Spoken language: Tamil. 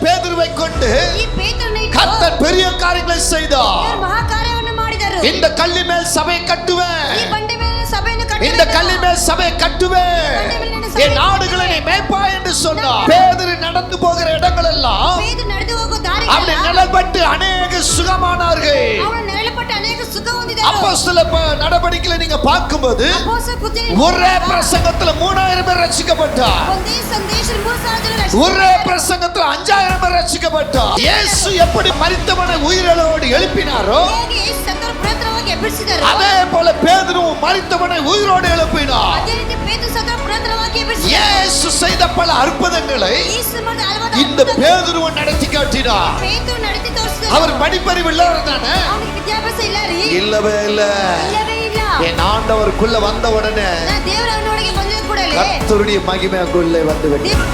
பேதுருவை கொண்டு கர்த்தர் பெரிய காரியங்களை செய்தார். இந்த கல்லி மேல் சபையை கட்டுவேன், இந்த கல்லி மேல் சபையை கட்டுவேன், என் நாடுகளை நீ மேய்ப்பா என்று சொன்னார். பேதுரு நடந்து போகிற இடங்கள் எல்லாம் அவனை நிழல்பட்டு அநேக சுகமானார்கள். அப்போஸ்தல நடவடிக்கைகளை நீங்க பார்க்கும்போது ஒரே பிரசங்கத்துல 3000 பேர் ரட்சிக்கப்பட்டார், ஒரே பிரசங்கத்துல 5000 பேர் ரட்சிக்கப்பட்டார். இயேசு எப்படி மரித்தவனை உயிரோடு எழுப்பினாரோ அதே போல பேதுருவும் மரித்தவனை உயிரோடு எழுப்பினார். இயேசு செய்த பல அற்புதங்களை இந்த பேதுருவை நடத்தி காட்டினார். அவர் படிப்பறிவு இல்லாததானே? இல்லவே இல்ல. என் ஆண்டவருக்குள்ள வந்த உடனே கர்த்தருடைய மகிமைக்குள்ளே வந்து விட்டார்.